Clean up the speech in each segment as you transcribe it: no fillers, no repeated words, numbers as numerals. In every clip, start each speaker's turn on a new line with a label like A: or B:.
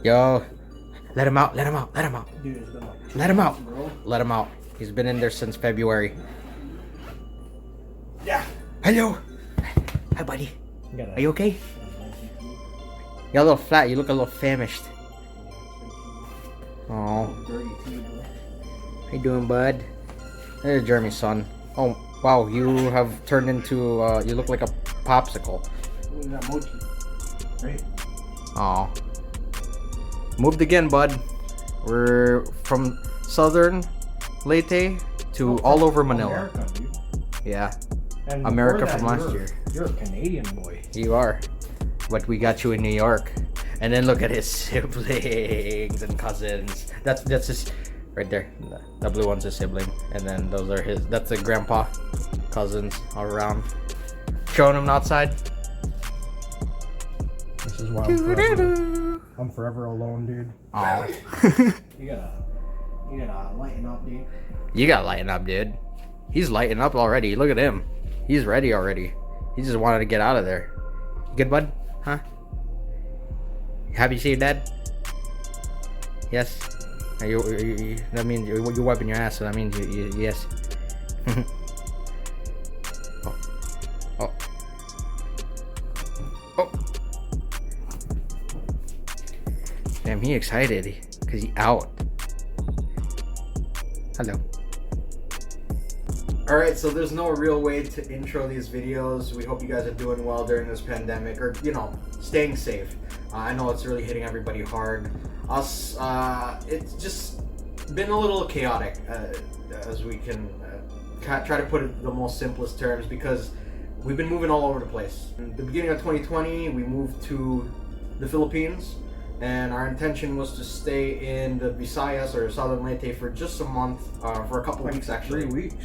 A: Yo, let him out, let him out, let him out.
B: Dude, it's been like
A: Let him out.
B: bro.
A: Let him out. He's been in there since February.
B: Yeah.
A: Hello. Hi, buddy.
B: You
A: Are you okay? You're a little flat. You look a little famished. Oh,
B: dirty tea, bro.
A: how you doing, bud? There's Jeremy's son. Oh, wow. You have turned into, you look like a popsicle.
B: We got mochi. Right?
A: Oh. Moved again, bud. We're from southern Leyte to all over Manila.
B: America, dude.
A: Yeah,
B: And
A: America
B: before
A: from
B: that,
A: last year.
B: You're a Canadian boy.
A: You are. But we got you in New York. And then look at his siblings and cousins. That's his right there. The blue one's his sibling. And then those are his, that's a grandpa, cousins all around. Showing him outside.
B: This is why I'm forever alone, dude.
A: Oh.
B: You gotta lighten up, dude.
A: You gotta lighten up, dude. He's lighting up already. Look at him. He's ready already. He just wanted to get out of there. You good, bud? Huh? Happy to see your dad? Yes. That means you're wiping your ass, so that means you yes. Oh. Oh. Oh. Damn, he excited because he out. Hello. Alright, so there's no real way to intro these videos. We hope you guys are doing well during this pandemic, or, you know, staying safe. I know it's really hitting everybody hard. Us, it's just been a little chaotic, as we can try to put it in the most simplest terms, because we've been moving all over the place. In the beginning of 2020, we moved to the Philippines, and our intention was to stay in the Visayas or Southern Leyte for just a month, for a couple of weeks actually.
B: 3 weeks.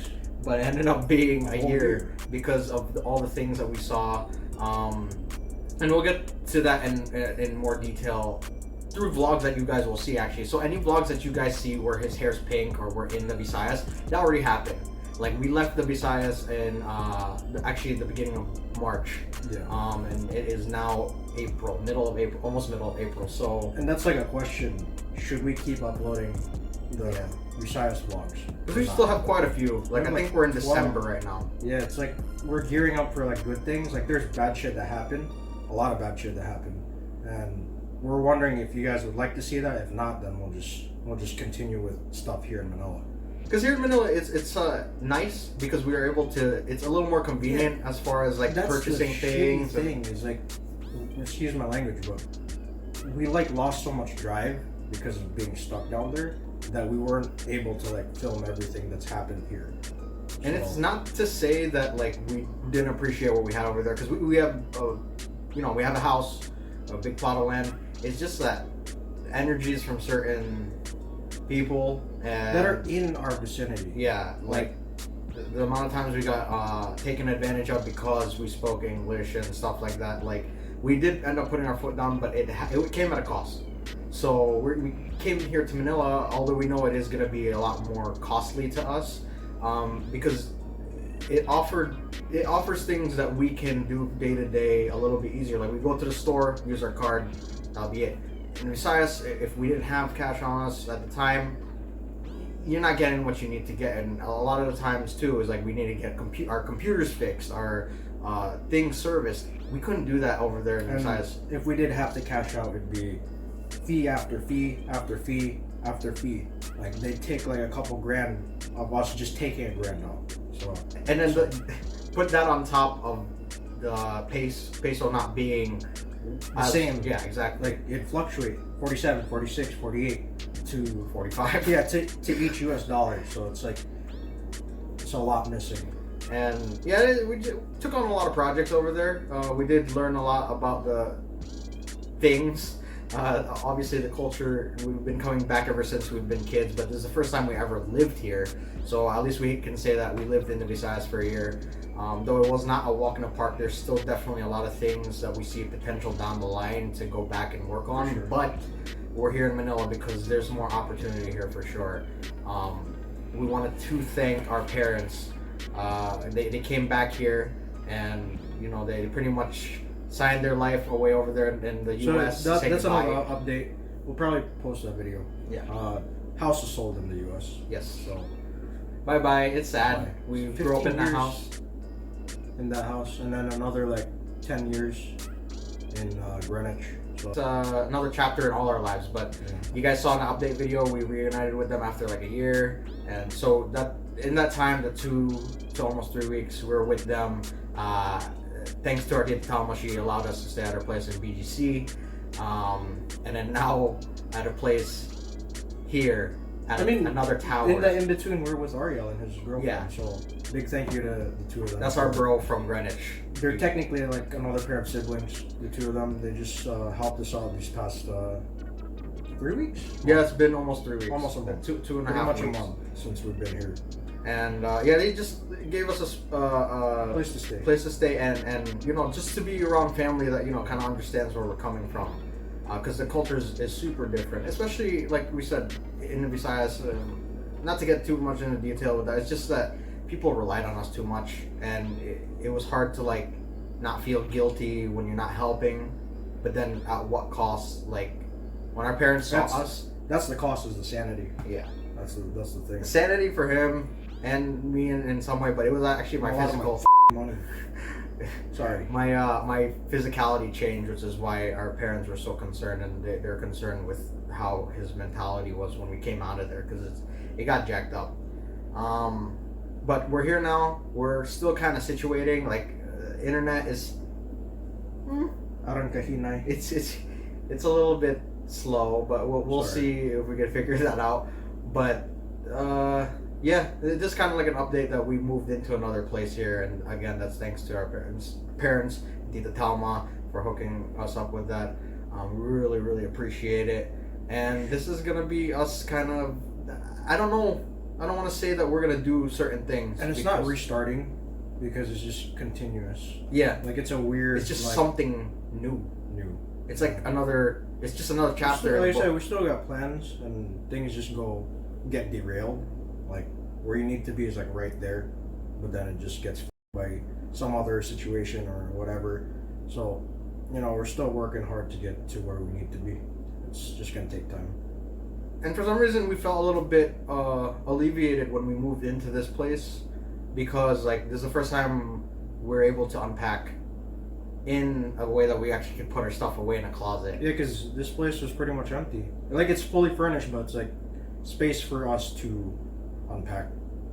A: But it ended up being a
B: whole
A: year
B: year.
A: because of all the things that we saw. And we'll get to that in more detail through vlogs that you guys will see actually. So any vlogs that you guys see where his hair's pink or we're in the Visayas, that already happened. Like we left the Visayas in actually the beginning of March.
B: Yeah.
A: And it is now April, middle of April, almost middle of April. So
B: And that's like a question. Should we keep uploading the Visayas vlogs?
A: because we still have quite a few. Like I think we're in December right now.
B: Yeah, it's like we're gearing up for like good things. Like there's bad shit that happened, a lot of bad shit that happened, and we're wondering if you guys would like to see that. If not, then we'll just continue with stuff here in Manila.
A: Because here in Manila, it's nice because we are able to. It's a little more convenient as far as like
B: That's
A: purchasing
B: the
A: things.
B: shitty thing is like, excuse my language, but we like lost so much drive because of being stuck down there that we weren't able to like film everything that's happened here.
A: And it's not to say that like we didn't appreciate what we had over there because we have, we have a house, a big plot of land. It's just that energies from certain people and
B: that are in our vicinity.
A: yeah, like the amount of times we got taken advantage of because we spoke English and stuff like that. Like we did end up putting our foot down, but it came at a cost. So we came here to Manila, although we know it is going to be a lot more costly to us, because it offers things that we can do day to day a little bit easier. Like we go to the store, use our card, that'll be it. In Visayas, if we didn't have cash on us at the time, you're not getting what you need to get. And a lot of the times too is like we need to get our computers fixed, our things serviced. We couldn't do that over there in Visayas.
B: If we did have to cash out, it'd be fee after fee after fee after fee. Like they'd take like a couple grand of us just taking a grand out. So
A: and then put that on top of the peso not being
B: the same.
A: Yeah, exactly.
B: Like it fluctuate 47, 46, 48 to
A: 45.
B: Yeah, to each US dollar. So it's like it's a lot missing.
A: And yeah, we took on a lot of projects over there. We did learn a lot about the things. Obviously the culture, we've been coming back ever since we've been kids, but this is the first time we ever lived here. So at least we can say that we lived in the Visayas for a year. Though it was not a walk in the park, there's still definitely a lot of things that we see potential down the line to go back and work on.
B: Sure.
A: But we're here in Manila because there's more opportunity here for sure. We wanted to thank our parents. They came back here and they pretty much signed their life away over there in the U.S.
B: So that's
A: goodbye.
B: another update. we'll probably post that video.
A: Yeah.
B: House is sold in the U.S.
A: Yes.
B: So
A: Bye bye. It's sad.
B: Bye.
A: We grew up in that
B: 15 years
A: house.
B: in that house, and then another like 10 years in Greenwich. So
A: It's another chapter in all our lives. But you guys saw in the update video, we reunited with them after like a year, and so that in that time, the 2 to almost 3 weeks, we were with them. Thanks to our Tita Talma, she allowed us to stay at her place in BGC, and then now at a place here at another tower.
B: in the in between, we're with Ariel and his girlfriend.
A: Yeah.
B: So big thank you to the two of them.
A: That's our bro from Greenwich.
B: They're technically like another pair of siblings. The two of them, they just helped us out these past 3 weeks.
A: Yeah, it's been almost 3 weeks.
B: Almost a month.
A: Two and a
B: Pretty
A: half
B: much
A: weeks.
B: a month since we've been here.
A: And yeah, they just gave us a
B: Place to stay.
A: place to stay, and you know, just to be around family that, you know, kind of understands where we're coming from, because the culture is super different, especially like we said in the Visayas. Not to get too much into detail with that, it's just that people relied on us too much, and it was hard to like not feel guilty when you're not helping, but then at what cost? Like when our parents saw us,
B: That's the cost, is the sanity.
A: yeah,
B: That's the thing.
A: sanity for him and me in some way, but it was actually my
B: A lot of
A: physical.
B: Money. Sorry.
A: My physicality changed, which is why our parents were so concerned, and they're concerned with how his mentality was when we came out of there, because it got jacked up. But we're here now. We're still kind of situating. Like internet is,
B: Aran kahinay.
A: it's a little bit slow, but we'll
B: Sorry.
A: see if we can figure that out. But yeah, it's just kind of like an update that we moved into another place here, and again, that's thanks to our parents, Tita Talma, for hooking us up with that. We really appreciate it, and this is gonna be us kind of. I don't know. I don't want to say that we're gonna do certain things,
B: And it's not restarting, because it's just continuous.
A: Yeah,
B: Like it's a weird.
A: it's just
B: like,
A: something new.
B: new.
A: It's like another. It's just another chapter.
B: Still,
A: in
B: like
A: the
B: I said,
A: book.
B: we still got plans, and things just get derailed. Like where you need to be is like right there, but then it just gets by some other situation or whatever. So, you know, we're still working hard to get to where we need to be. It's just gonna take time.
A: And for some reason, we felt a little bit alleviated when we moved into this place, because like this is the first time we're able to unpack in a way that we actually could put our stuff away in a closet.
B: Yeah, because this place was pretty much empty. Like it's fully furnished, but it's like space for us to unpack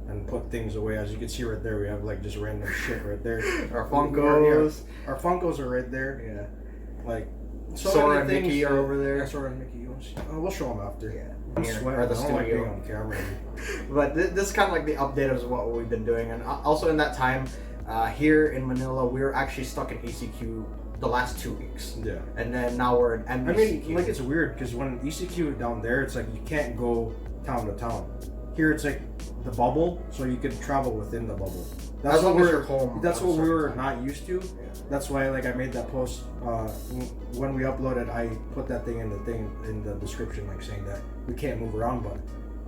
B: and put things away. As you can see right there, we have like just random shit right there.
A: Our Funkos.
B: Yeah, our Funkos are right there.
A: Yeah.
B: Like
A: Sora and
B: many
A: Mickey
B: things
A: are
B: that-
A: over there.
B: Yeah, Sora and Mickey. We'll show them after.
A: Yeah.
B: I'm
A: Here,
B: sweating.
A: or the
B: I don't like being
A: studio.
B: on camera.
A: But this is kind of like the update of what we've been doing, and also in that time, here in Manila, we were actually stuck in ECQ the last 2 weeks,
B: Yeah.
A: and then now we're in MBCQ.
B: I mean, like it's weird because when ECQ down there, it's like you can't go town to town. Here, it's like the bubble, so you can travel within the bubble.
A: As long as you're home.
B: That's
A: at a
B: what we
A: certain
B: were
A: time.
B: not used to.
A: Yeah.
B: That's why, like, I made that post when we uploaded. I put that thing in the description, like saying that we can't move around, but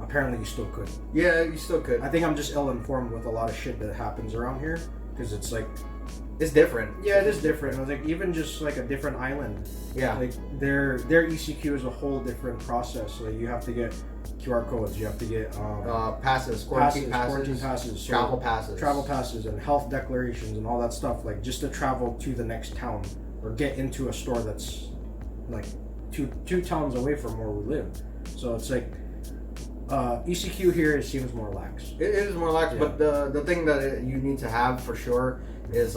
B: apparently you still could.
A: Yeah, you still could.
B: I think I'm just ill informed with a lot of shit that happens around here because it's like,
A: It's different.
B: yeah, it is different. Like even just like a different island.
A: Yeah.
B: Like their ECQ is a whole different process. Like you have to get QR codes. You have to get
A: Passes, quarantine passes,
B: so
A: travel passes,
B: and health declarations and all that stuff. Like just to travel to the next town or get into a store that's like two towns away from where we live. So it's like ECQ here, it seems more lax.
A: It is more lax,
B: Yeah.
A: but the thing that you need to have for sure is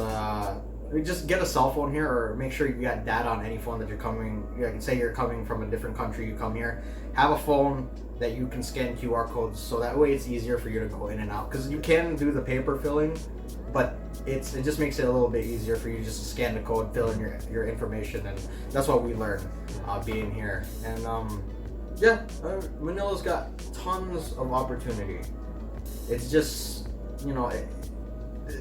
A: just get a cell phone here, or make sure you got data on any phone that you're coming. You can say you're coming from a different country, you come here, have a phone that you can scan QR codes, so that way it's easier for you to go in and out. Because you can do the paper filling, but it just makes it a little bit easier for you just to scan the code, fill in your information, and that's what we learned being here. And yeah, Manila's got tons of opportunity. It's just, you know,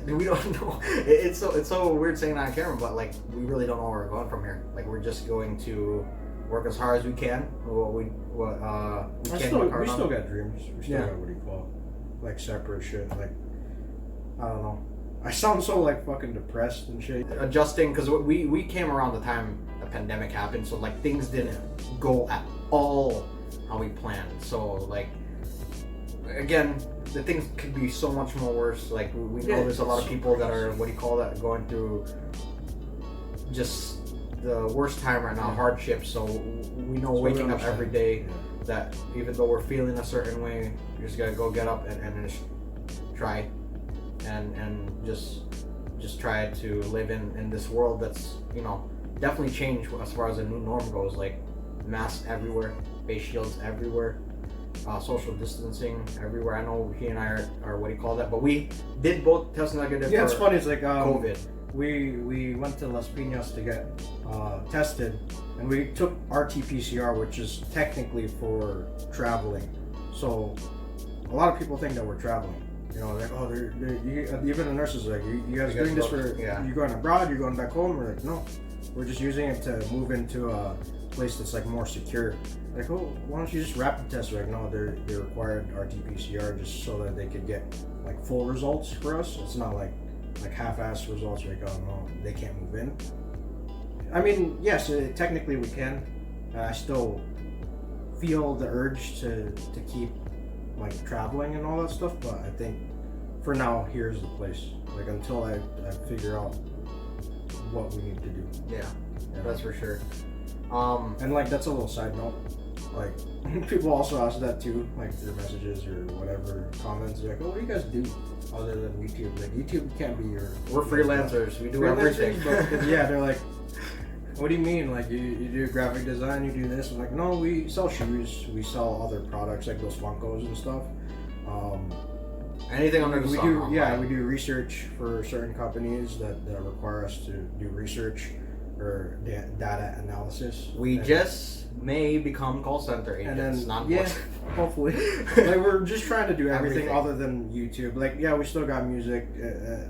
A: we don't know. It's so weird saying that on camera, but like we really don't know where we're going from here. Like we're just going to work as hard as we can. We
B: still got dreams. We still
A: Yeah.
B: got what do you call it? Like separate shit. Like I don't know. I sound so like fucking depressed and shit.
A: Adjusting, because we came around the time the pandemic happened, so like things didn't go at all how we planned. So like, again, the things could be so much more worse. Like we know there's a lot of people that are, what do you call that, going through just the worst time right now, hardship. So we know waking up every day that even though we're feeling a certain way, you just gotta go get up and just try and just try to live in this world that's, you know, definitely changed as far as the new norm goes. Like masks everywhere, face shields everywhere, social distancing everywhere. I know he and I are what do you call that, but we did both test negative.
B: Yeah, it's funny. It's like
A: COVID.
B: We went to Las Piñas to get tested, and we took RT-PCR, which is technically for traveling. So a lot of people think that we're traveling. You know, like, oh, even the nurses are like, you guys doing this for, you going abroad, you're going back home? We're like, no, we're just using it to move into a place that's like more secure. Like, oh, why don't you just rapid test? We're like, no, they required RT-PCR just so that they could get like full results for us. It's not like half-assed results. Like, oh no, they can't move in. I mean, yes, technically we can. I still feel the urge to keep like traveling and all that stuff, but I think for now here's the place. Like until I figure out what we need to do.
A: Yeah, that's for sure.
B: And like that's a little side note. Like people also ask that too, like their messages or whatever comments. Like, oh, what do you guys do other than YouTube? Like YouTube can't be your.
A: We're freelancers. We do everything.
B: But yeah, they're like, what do you mean? Like you do graphic design, you do this? I'm like, no, we sell shoes, we sell other products like those Funkos and stuff.
A: Anything under the sun.
B: We do research for certain companies that require us to do research or data analysis.
A: We just may become call center agents.
B: Hopefully. Like we're just trying to do everything other than YouTube. Like we still got music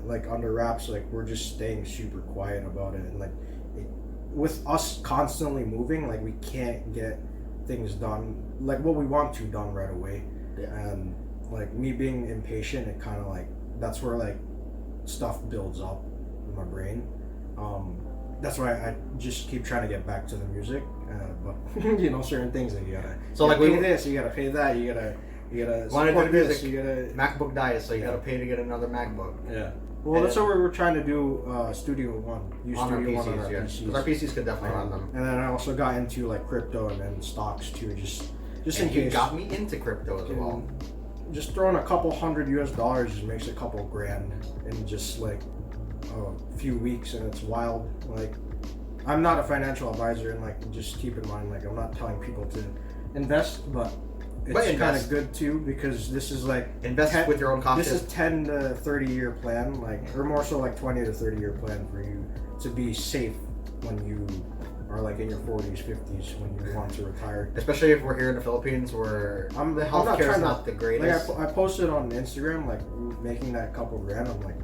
B: like under wraps. Like we're just staying super quiet about it, and like with us constantly moving, like we can't get things done like what we want to done right away. And like me being impatient, it kind of like that's where like stuff builds up in my brain. That's why I just keep trying to get back to the music, but you know, certain things that you gotta. So like pay this, you gotta pay that, you gotta support this, you gotta.
A: MacBook dies, so you gotta pay to get another MacBook.
B: Yeah. Well, that's what we're trying to do. Studio One,
A: on our PCs, because our PCs could definitely run them.
B: And then I also got into like crypto and stocks too, just in case.
A: You got me into crypto as well.
B: Just throwing a couple $100 US just makes a couple grand in just like a few weeks, and it's wild. Like, I'm not a financial advisor, and like just keep in mind, like I'm not telling people to invest, but it's kind of good too, because this is like
A: invest with your own caution.
B: This is 10 to 30 year plan, like, or more so like 20 to 30 year plan for you to be safe when you are like in your 40s, 50s, when you want to retire.
A: Especially if we're here in the Philippines, where the healthcare is not the greatest.
B: Like I posted on Instagram, like making that couple grand. I'm like,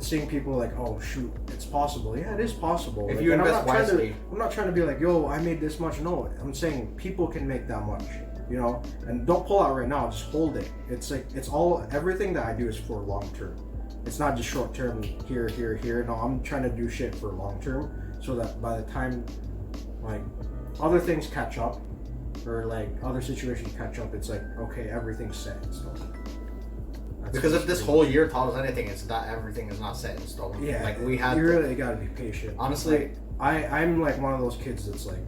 B: seeing people like, oh shoot, it's possible. Yeah, it is possible.
A: If you invest wisely.
B: I'm not trying to be like, yo, I made this much. No, I'm saying people can make that much. You know, and don't pull out right now. Just hold it. It's like everything that I do is for long term. It's not just short term. Here. No, I'm trying to do shit for long term, so that by the time like other things catch up, or like other situations catch up, it's like, okay, everything's set in stone.
A: Because if this whole year taught us anything, it's that everything is not set in stone.
B: Yeah,
A: like
B: you really gotta be patient.
A: Honestly,
B: like, I'm like one of those kids that's like,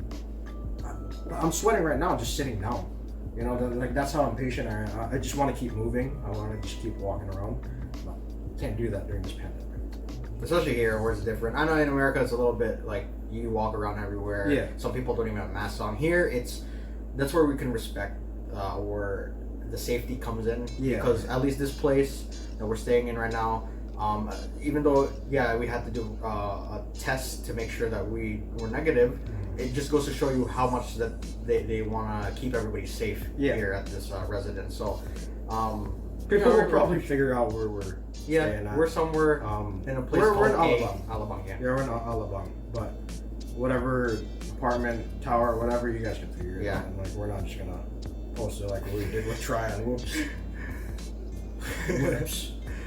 B: I'm sweating right now just sitting down. You know, like that's how impatient I am. I just want to keep moving. I want to just keep walking around. But can't do that during this pandemic.
A: Especially here, where it's different. I know in America it's a little bit like you walk around everywhere.
B: Yeah.
A: Some people don't even have masks on. Here, that's where we can respect where the safety comes in.
B: Yeah.
A: Because at least this place that we're staying in right now, even though we had to do a test to make sure that we were negative. It just goes to show you how much that they want to keep everybody safe here at this residence. So
B: people will probably figure out where we're staying at.
A: We're somewhere in a place called
B: we're in Alabang.
A: Alabang, yeah.
B: Yeah, we're in Alabang, but whatever apartment, tower, whatever, you guys can figure it out. And like, we're not just gonna post it like we did with Tryon. Whoops.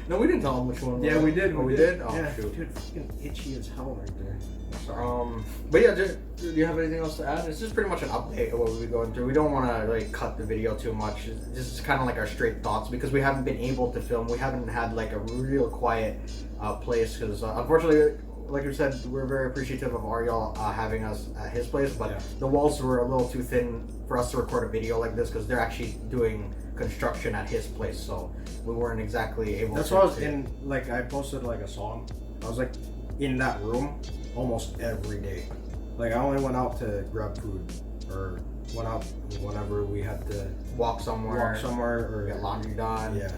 A: No, we didn't tell them which one.
B: Yeah, we did.
A: Oh, we did. Oh,
B: yeah,
A: shoot.
B: dude, fucking itchy as hell right there.
A: But yeah, do you have anything else to add? It's just pretty much an update of what we've been going through. We don't want to like cut the video too much. It's just kind of like our straight thoughts because we haven't been able to film. We haven't had like a real quiet place because unfortunately, like we said, we're very appreciative of Ariel having us at his place, but the walls were a little too thin for us to record a video like this because they're actually doing construction at his place, so we weren't exactly able.
B: That's why I was in. Like I posted like a song. I was like in that room almost every day. Like I only went out to grab food or went out whenever we had to
A: walk somewhere
B: or
A: get laundry done.
B: Yeah,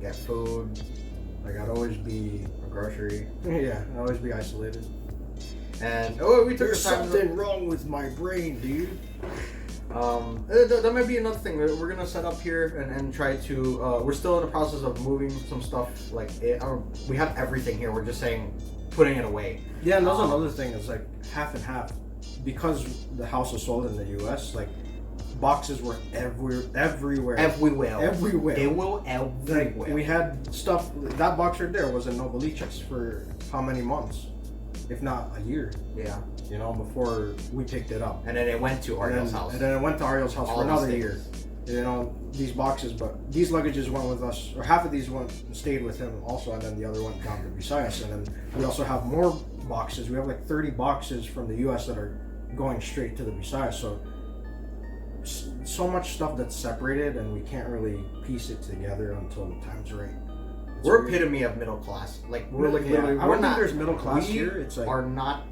A: get food.
B: Like I'd always be
A: a grocery.
B: Yeah, I'd always be isolated.
A: And we took
B: There's something wrong with my brain, dude.
A: That might be another thing we're gonna set up here and try to. We're still in the process of moving some stuff. Like we have everything here. We're just saying putting it away.
B: Yeah, and that's another thing. It's like half and half because the house was sold in the U.S. Like boxes were everywhere.
A: They will everywhere.
B: Like, we had stuff. That box right there was in Novaliches for how many months, if not a year.
A: Yeah.
B: You know, before we picked it up.
A: And then it went to Ariel's house.
B: And then it went to Ariel's house for another year. You know, these boxes, but these luggages went with us, or half of these stayed with him also, and then the other went down to Visayas. And then we also have more boxes. We have like 30 boxes from the U.S. that are going straight to the Visayas. So much stuff that's separated, and we can't really piece it together until the time's right.
A: We're epitome of middle class. Like we're like literally.
B: I don't think there's middle class here. It's like
A: are not.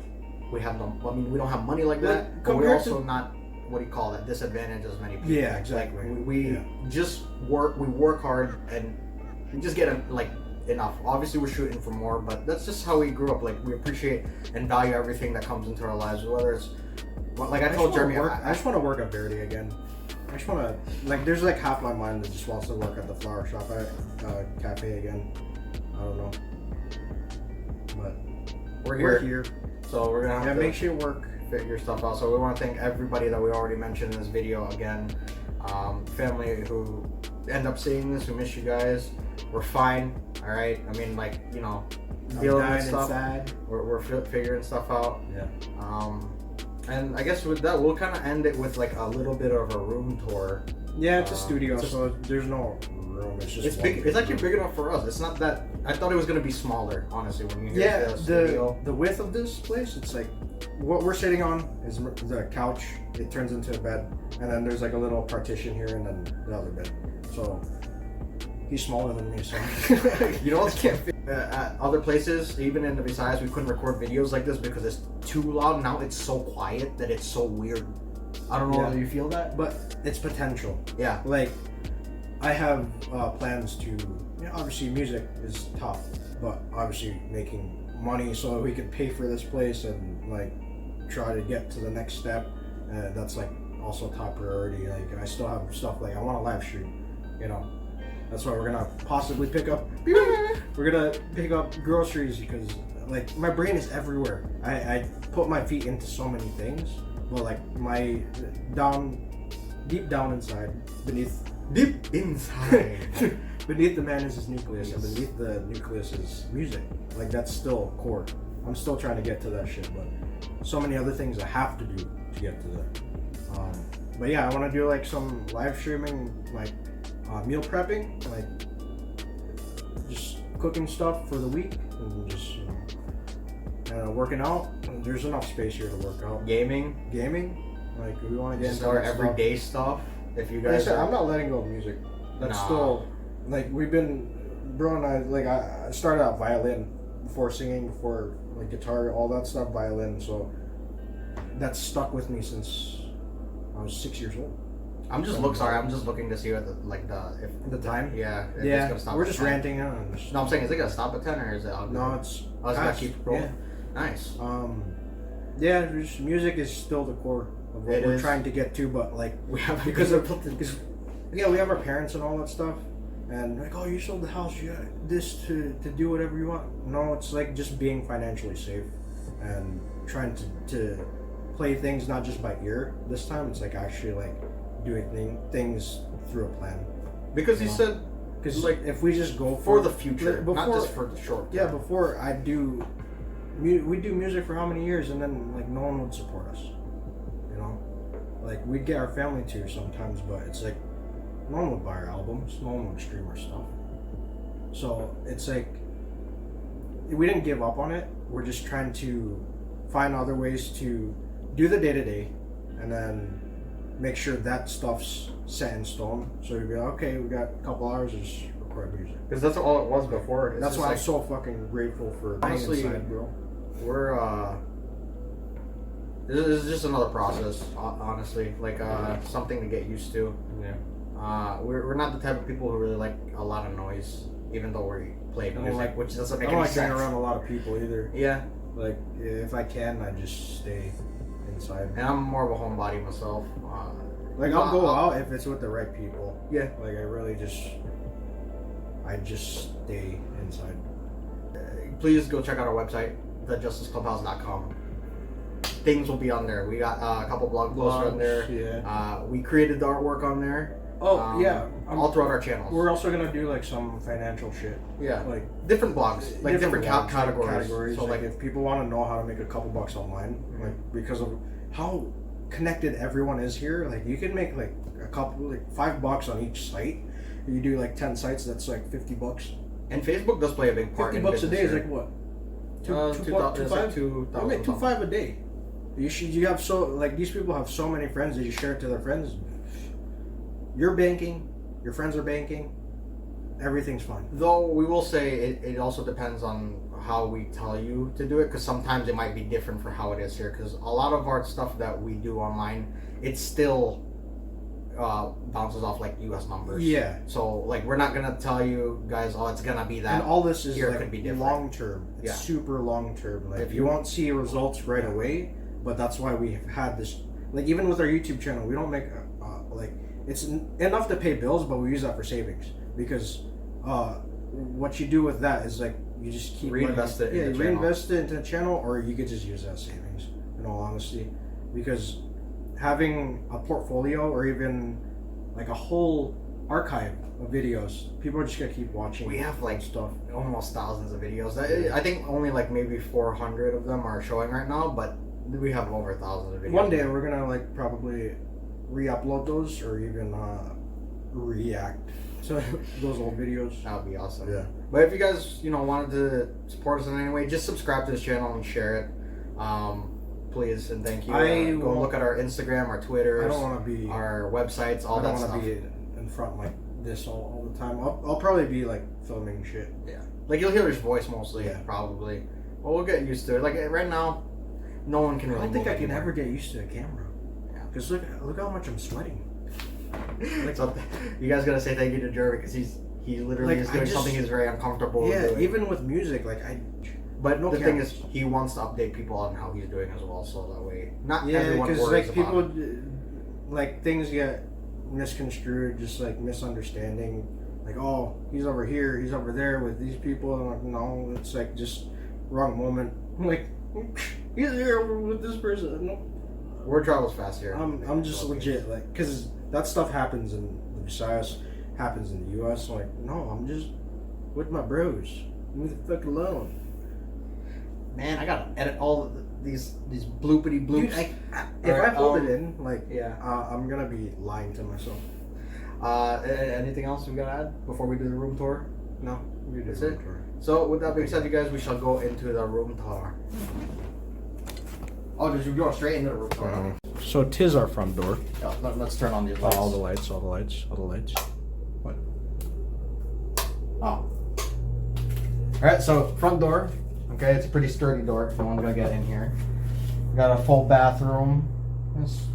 A: We have no. I mean, we don't have money like that. But we're also not. What do you call that? Disadvantaged as many people.
B: Yeah, exactly.
A: Like, we just work. We work hard and we just get enough. Obviously, we're shooting for more, but that's just how we grew up. Like we appreciate and value everything that comes into our lives, whether it's like I told Jeremy.
B: I just want to work at Verdi again. I just want to there's like half my mind that just wants to work at the flower shop at cafe again. I don't know, but
A: we're here. So we're gonna have to
B: make sure work.
A: Figure stuff out. So we want to thank everybody that we already mentioned in this video again. Family who end up seeing this, we miss you guys. We're fine, all right. I mean, like dealing with stuff. We're figuring stuff out.
B: Yeah.
A: And I guess with that, we'll kind of end it with like a little bit of a room tour.
B: Yeah, it's a studio, so there's no room. It's
A: big. It's actually big enough for us. It's not that. I thought it was gonna be smaller, honestly. When you hear the studio.
B: The width of this place, it's like what we're sitting on is the couch. It turns into a bed, and then there's like a little partition here, and then the other bed. So he's smaller than me. So
A: you know what? At other places, even in the Visayas, we couldn't record videos like this because it's too loud. Now it's so quiet that it's so weird. I don't know. Do you feel that?
B: But it's potential.
A: Yeah.
B: Like I have plans to. Obviously, music is tough, but obviously making money so that we can pay for this place and like try to get to the next step. That's like also top priority. Like I still have stuff like I want a live stream. That's why we're gonna possibly pick up. We're gonna pick up groceries because like my brain is everywhere. I put my feet into so many things, but like my deep down inside, beneath the man is his nucleus, and beneath the nucleus is music. Like that's still core. I'm still trying to get to that shit, but so many other things I have to do to get to that. But yeah, I want to do like some live streaming, like meal prepping, like just cooking stuff for the week, and just working out. There's enough space here to work out.
A: Gaming.
B: Like we want to get into
A: our everyday stuff. If you guys,
B: I'm not letting go of music. That's still like we've been, bro and I. Like I started out violin before singing, before like guitar, all that stuff, violin. So that's stuck with me since I was 6 years old.
A: I'm just looking to see what
B: the time.
A: Yeah.
B: Yeah.
A: It's gonna stop
B: we're just
A: 10.
B: ranting on.
A: No, I'm saying, is it gonna stop at 10 or is it?
B: No, it's.
A: It's gonna keep rolling.
B: Yeah.
A: Nice.
B: Yeah, just music is still the core of what we're trying to get to, but like
A: we have
B: because we have our parents and all that stuff, and like, oh, you sold the house, you got this to do whatever you want. No, it's like just being financially safe and trying to play things not just by ear. This time, it's like actually like doing things through a plan.
A: Because he said,
B: Because like if we just go
A: for the future,
B: before,
A: not just for the short term.
B: Yeah, before we do music for how many years, and then like no one would support us. You know, like we'd get our family to sometimes, but it's like no one would buy our albums, no one would stream our stuff. So it's like we didn't give up on it. We're just trying to find other ways to do the day to day, and then make sure that stuff's set in stone. So you'd be like, okay, we got a couple hours to just record music.
A: Because that's all it was before.
B: That's why I'm so fucking grateful for
A: honestly,
B: being inside, bro.
A: We're this is just another process, honestly. Like something to get used to.
B: Yeah.
A: We're not the type of people who really like a lot of noise, even though we play music,
B: like,
A: which doesn't make
B: I don't
A: any
B: like being
A: sense.
B: around a lot of people either.
A: Yeah.
B: Like if I can, I just stay inside.
A: And I'm more of a homebody myself.
B: Like I'll go out if it's with the right people.
A: Yeah.
B: Like I just stay inside.
A: Please go check out our website, thejusticeclubhouse.com. Things will be on there. We got a couple blog posts on there.
B: Yeah.
A: We created the artwork on there.
B: Oh yeah.
A: All throughout our channels.
B: We're also gonna do like some financial shit.
A: Yeah.
B: Like
A: different blogs, like different
B: blogs,
A: categories.
B: So like if people want to know how to make a couple bucks online, like because of how connected everyone is here, like you can make like a couple, like $5 on each site. You do like 10 sites, that's like $50.
A: And Facebook does play a big part.
B: $50 a day is like what? $2,500 a day. You have so like these people have so many friends that you share it to their friends. You're banking, your friends are banking, everything's fine.
A: Though we will say it also depends on how we tell you to do it, because sometimes it might be different for how it is here, because a lot of our stuff that we do online, it still bounces off like US numbers.
B: Yeah.
A: So like we're not gonna tell you guys, oh, it's gonna be that.
B: And all this is
A: here
B: like
A: could be different.
B: long term. It's super long term. Like you won't see results right away, but that's why we have had this. Like even with our YouTube channel, we don't make like it's enough to pay bills, but we use that for savings, because what you do with that is like you just keep
A: reinvest it.
B: Yeah, you reinvest it into the channel, or you could just use that savings. In all honesty, because having a portfolio or even like a whole archive of videos, people are just gonna keep watching.
A: We have like
B: stuff,
A: almost thousands of videos. I think only like maybe 400 of them are showing right now, but we have over thousands of videos.
B: One day we're gonna like probably re-upload those, or even react to those old videos.
A: That would be awesome.
B: Yeah.
A: But if you guys wanted to support us in any way, just subscribe to this channel and share it. Please and thank you. Go look at our Instagram, our Twitter,
B: I don't want to be
A: our websites, all that stuff.
B: I don't want to be in front like this all the time. I'll probably be like filming shit.
A: Yeah. Like you'll hear his voice mostly,
B: Yeah.
A: probably. Well, we'll get used to it. Like right now, no one can really.
B: I don't think I
A: move
B: can
A: anymore.
B: ever get used to a camera.
A: Yeah.
B: Because look how much I'm sweating.
A: Like, so, you guys gotta say thank you to Jerry, because he literally is doing something he's very uncomfortable.
B: Yeah,
A: doing.
B: even with music, like
A: But
B: no
A: the
B: cameras.
A: thing is, he wants to update people on how he's doing as well, so that way not
B: yeah,
A: everyone
B: because
A: worries
B: like
A: about
B: people
A: it.
B: like things get misconstrued, just like misunderstanding. Like, oh, he's over here, he's over there with these people. And like, no, it's like just wrong moment. Like, he's here with this person. No.
A: Word travels fast here.
B: I'm just legit, like, because that stuff happens in the Visayas, happens in the US. I'm like, no, I'm just with my bros. Leave me the fuck alone.
A: Man, I gotta edit all these bloopity bloops.
B: Dude, if I hold it in, like,
A: yeah,
B: I'm gonna be lying to myself.
A: Anything else we gotta add before we do the room tour?
B: No, we do
A: That's
B: the
A: it?
B: room tour.
A: So with that being said, you guys, we shall go into the room tour. Oh, did you go straight into the room tour?
B: So 'tis our front door.
A: Yeah, let's turn on these lights.
B: All the lights. What?
A: Oh. Alright, so front door. Okay, it's a pretty sturdy door if no one's gonna get in here. We got a full bathroom. It's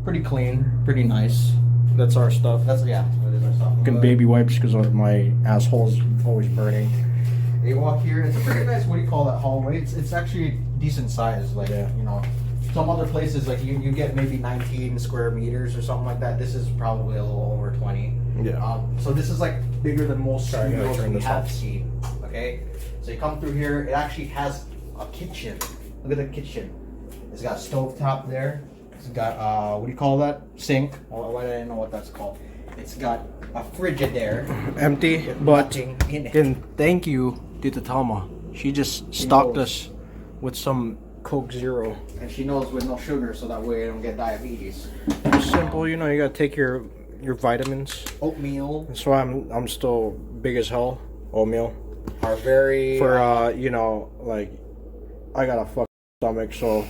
A: pretty clean, pretty nice.
B: That's our stuff.
A: That is our stuff.
B: Fucking baby wipes because my asshole's always burning.
A: You walk here, it's a pretty nice, what do you call that hallway? It's actually decent size, like, some other places, like, you get maybe 19 square meters or something like that. This is probably a little over 20.
B: Yeah.
A: So this is, like, bigger than most
B: Sorry, I gotta
A: studios
B: turn
A: we
B: this
A: have
B: off.
A: seen, okay? So you come through here, it actually has a kitchen. Look at the kitchen. It's got a stove top there. It's got, what do you call that? Sink. Why did I know what that's called? It's got a Frigidaire.
B: Empty, but
A: Nothing in it.
B: again, thank you, Tita Talma. She just stocked us with some Coke Zero.
A: And she knows with no sugar, so that way I don't get diabetes.
B: It's simple, you know. You gotta take your vitamins.
A: Oatmeal
B: That's why I'm still big as hell. Oatmeal
A: are very
B: for you know, like I got a fucking stomach, so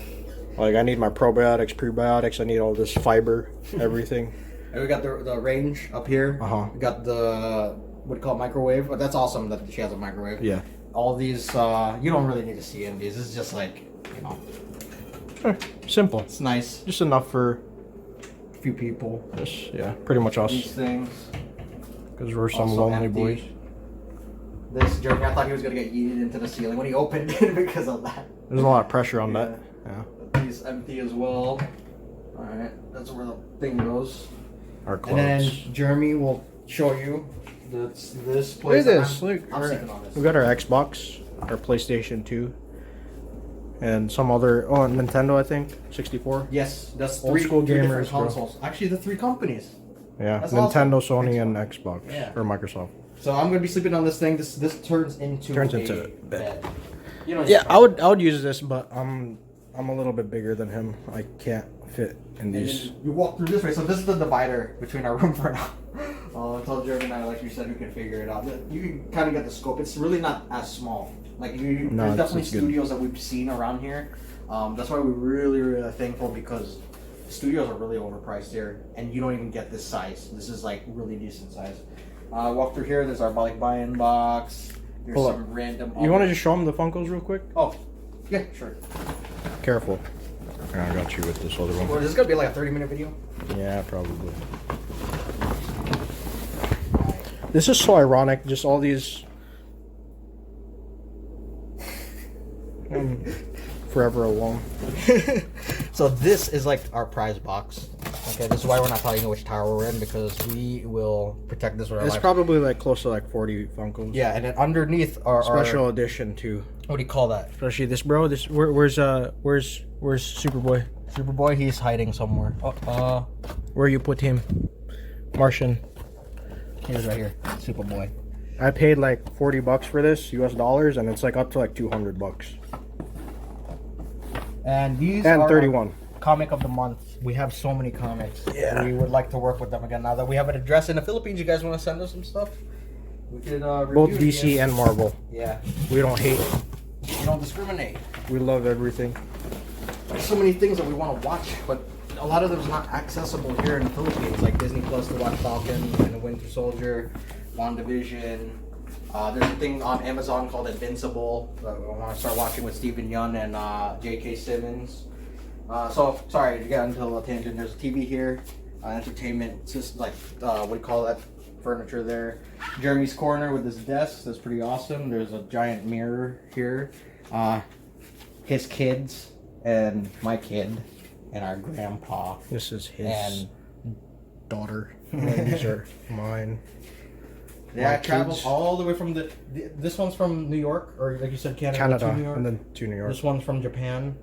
B: like I need my probiotics, prebiotics. I need all this fiber, everything.
A: And we got the range up here. We got the what do you call it, microwave. But that's awesome that she has a microwave.
B: Yeah.
A: All these you don't really need to see in these. It's just like, you know,
B: Simple.
A: it's nice.
B: Just enough for
A: A few people.
B: just pretty much us.
A: These things.
B: Because we're some
A: Also
B: lonely
A: empty.
B: boys.
A: This Jeremy, I thought he was gonna get yeeted into the ceiling when he opened it because of that.
B: There's a lot of pressure on that. Yeah.
A: These empty as well. All right, that's where the thing goes.
B: Our
A: And
B: clothes.
A: then Jeremy will show you this
B: Look at
A: place.
B: this. Look.
A: I'm sleeping on this.
B: We got our Xbox, our PlayStation 2, and some other. Oh, Nintendo, I think. 64.
A: Yes, that's
B: Old
A: three
B: school
A: three different
B: gamers, bro.
A: consoles. Actually, the three companies.
B: Yeah.
A: That's
B: Nintendo,
A: awesome.
B: Sony, and Xbox.
A: Yeah.
B: Or Microsoft.
A: So I'm gonna be sleeping on this thing. This turns into
B: a
A: a
B: bed.
A: You know.
B: Yeah, I would use this, but I'm a little bit bigger than him. I can't fit in
A: And
B: these.
A: then you walk through this way. So this is the divider between our room for now. Until Jeremy and I, like you said, we can figure it out. You can kind of get the scope. It's really not as small. Like there's definitely
B: it's good.
A: studios that we've seen around here. That's why we're really, really thankful because studios are really overpriced here, and you don't even get this size. This is like really decent size. Walk through here. There's our like buy-in box. There's
B: Hold
A: some random.
B: You want to just show them the Funkos real quick?
A: Oh, yeah, sure.
B: Careful. I got you with this other one.
A: Well, this is gonna be like a 30-minute video.
B: Yeah, probably. This is so ironic. Just all these. Forever alone.
A: So this is like our prize box. Okay, this is why we're not telling you which tower we're in, because we will protect this with our
B: It's
A: life.
B: probably like close to like 40 Funkos.
A: Yeah, and then underneath our
B: Special edition too.
A: what do you call that?
B: Especially this bro. This where's Superboy?
A: Superboy, he's hiding somewhere.
B: Where you put him? Martian.
A: He's right here. Superboy.
B: I paid like $40 for this US dollars, and it's like up to like $200.
A: And these
B: And
A: are
B: 31.
A: comic of the month. We have so many comics.
B: Yeah.
A: We would like to work with them again now that we have an address in the Philippines. You guys want to send us some stuff? We could
B: Both
A: review it,
B: DC
A: yes.
B: and Marvel.
A: Yeah.
B: We don't hate.
A: We don't discriminate.
B: We love everything.
A: There's so many things that we want to watch, but a lot of them is not accessible here in the Philippines, like Disney Plus to watch Falcon and the Winter Soldier, WandaVision. There's a thing on Amazon called Invincible that I want to start watching with Stephen Yeun and J.K. Simmons. So, sorry to get into a tangent. There's a TV here, entertainment, it's just like, what do you call that? Furniture there. Jeremy's corner with his desk, that's pretty awesome. There's a giant mirror here. His kids and my kid and our grandpa
B: This is his
A: and
B: daughter. And these are mine.
A: yeah,
B: My
A: traveled
B: kids.
A: all the way from this one's from New York, or like you said, Canada to New York.
B: and then to New York.
A: This one's from Japan.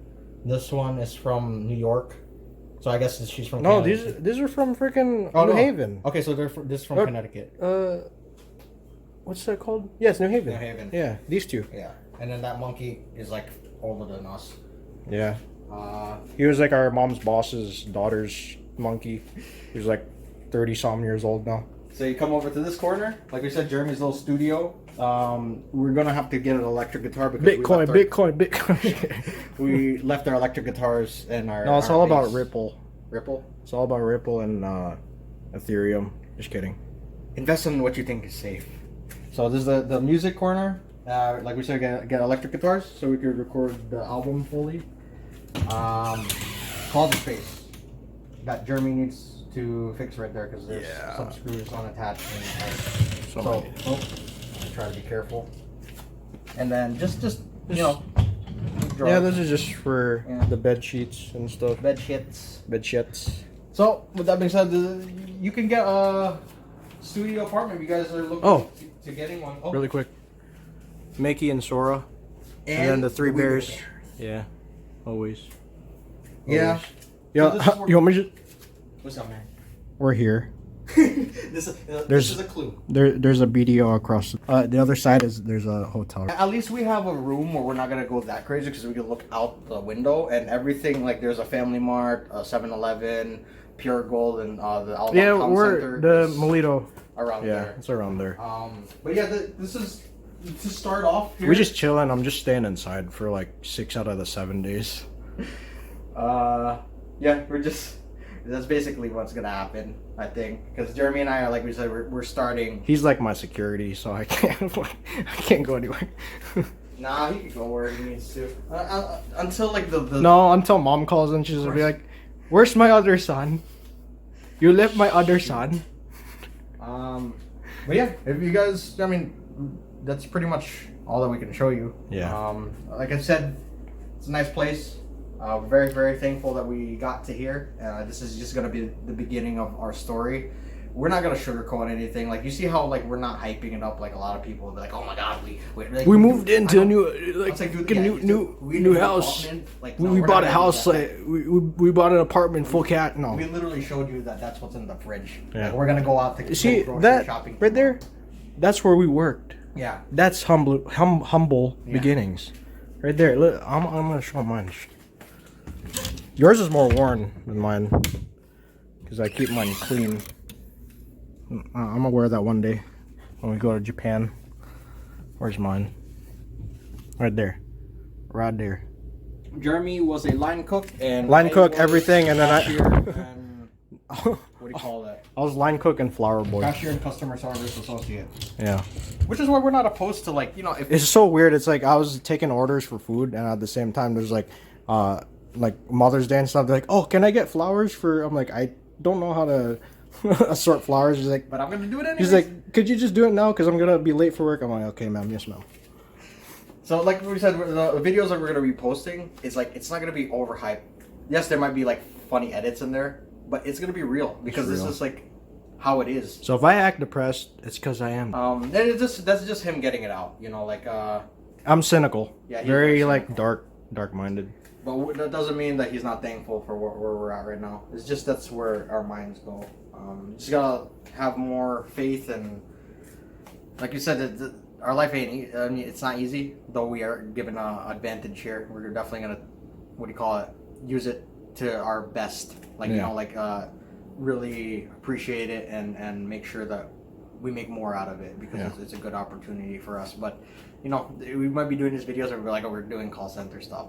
A: This one is from New York. So I guess she's from
B: No,
A: Canada.
B: these are from freaking
A: Oh,
B: New
A: no.
B: Haven.
A: Okay, so this is from
B: Oh.
A: Connecticut.
B: What's that called? Yes, New Haven.
A: New Haven.
B: Yeah, these two.
A: Yeah, and then that monkey is like older than us.
B: Yeah.
A: Uh,
B: He was like our mom's boss's daughter's monkey. He was like 30-some years old now.
A: so you come over to this corner, like we said, Jeremy's little studio. We're gonna have to get an electric guitar because
B: Bitcoin.
A: we left our electric guitars and our.
B: No, it's
A: our
B: all about
A: bass.
B: Ripple.
A: Ripple.
B: It's all about Ripple and Ethereum. Just kidding.
A: Invest in what you think is safe. So this is the music corner. Like we said, get electric guitars so we could record the album fully. Closet space that Jeremy needs to fix right there because there's some screws unattached. So try to be careful. And then just you know.
B: Yeah, this is just for
A: Yeah.
B: the bed sheets and stuff.
A: bed shits.
B: Bed sheets.
A: So with that being said, you can get a studio apartment if you guys are looking to getting one. Oh.
B: Really quick. Mickey and Sora. And then the three
A: Wee Bear.
B: bears. Yeah. Always.
A: Yeah.
B: Yeah.
A: So this is where-
B: You want me to?
A: What's up, man?
B: We're here.
A: This is a clue.
B: There's a BDO across. The other side is there's a hotel.
A: At least we have a room where we're not gonna go that crazy because we can look out the window and everything. Like there's a Family Mart, a 7-Eleven, Pure Gold, and the Alabang Town Center
B: the
A: is
B: Molito.
A: around there.
B: It's around there.
A: But yeah, this is to start off. Here.
B: We just chilling. I'm just staying inside for like 6 out of the 7 days.
A: Yeah, we're just. That's basically what's gonna happen, I think, because Jeremy and I are like we said, we're starting.
B: He's like my security, so I can't go anywhere.
A: Nah, he can go where he needs to. Until like the
B: No, until mom calls and she's gonna be like, "Where's my other son? You left my other son."
A: But yeah, if you guys, I mean, that's pretty much all that we can show you.
B: Yeah.
A: Like I said, it's a nice place. Very, very thankful that we got to here. This is just gonna be the beginning of our story. We're not gonna sugarcoat anything. Like you see how like we're not hyping it up like a lot of people will be like, oh my god,
B: we moved into a new new house.
A: Like,
B: we bought a house. Like we bought an apartment full cat. No,
A: we literally showed you that's what's in the fridge.
B: Yeah.
A: Like, we're gonna go out to
B: see
A: grocery
B: that
A: shopping
B: right there. That's where we worked.
A: Yeah,
B: that's humble beginnings. Right there. Look, I'm gonna show mine. Yours is more worn than mine because I keep mine clean. I'm gonna wear that one day when we go to Japan. Where's mine? Right there. Right there.
A: Jeremy was a line cook and
B: everything, and then
A: what do you call that?
B: I was line cook and flower boy.
A: Cashier and customer service associate.
B: Yeah.
A: Which is why we're not opposed to like, you know, if
B: it's so weird. It's like I was taking orders for food, and at the same time there's like Mother's Day and stuff. They're like, oh, can I get flowers for? I'm like, I don't know how to assort flowers. He's like,
A: but I'm gonna do it anyway.
B: He's like, could you just do it now? Because I'm gonna be late for work. I'm like, okay, ma'am, yes, ma'am.
A: So like we said, the videos that we're gonna be posting is like it's not gonna be overhyped. Yes, there might be like funny edits in there, but it's gonna be real because this is like how it is.
B: So if I act depressed, it's because I am.
A: That's just him getting it out. You know, like
B: I'm cynical. Yeah, very like
A: cynical.
B: dark-minded.
A: But that doesn't mean that he's not thankful for where we're at right now. It's just that's where our minds go. Just gotta have more faith and, like you said, our life ain't. I mean, it's not easy. Though we are given an advantage here, we're definitely gonna, use it to our best. Like you know, like really appreciate it and make sure that we make more out of it because it's a good opportunity for us. But you know, we might be doing these videos and we're like, oh, we're doing call center stuff.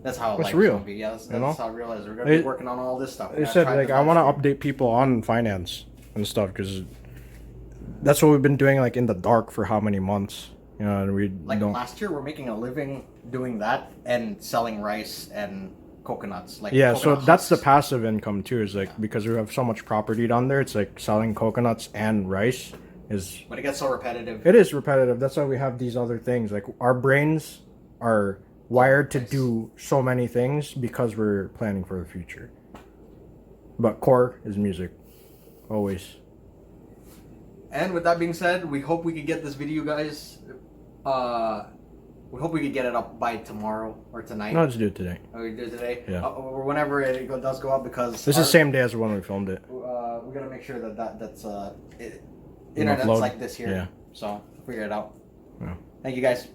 A: That's how it's
B: real.
A: Gonna be. Yeah, that's how real it is. We're gonna be working on all this stuff.
B: They said like I want to update people on finance and stuff because that's what we've been doing like in the dark for how many months. You know, and we
A: like last year we're making a living doing that and selling rice and coconuts. Like
B: so that's the passive income too. Is like because we have so much property down there, it's like selling coconuts and rice is.
A: But it gets so repetitive.
B: It is repetitive. That's why we have these other things. Like our brains are wired to do so many things because we're planning for the future. But core is music, always.
A: And with that being said, we hope we could get this video, guys. We hope we could get it up by tomorrow or tonight.
B: No, let's do it today.
A: Oh, we do it today?
B: Yeah.
A: Or whenever it does go up because
B: this is the same day as when we filmed it.
A: We gotta make sure that's internet's like this here.
B: Yeah.
A: So figure it out.
B: Yeah.
A: Thank you guys.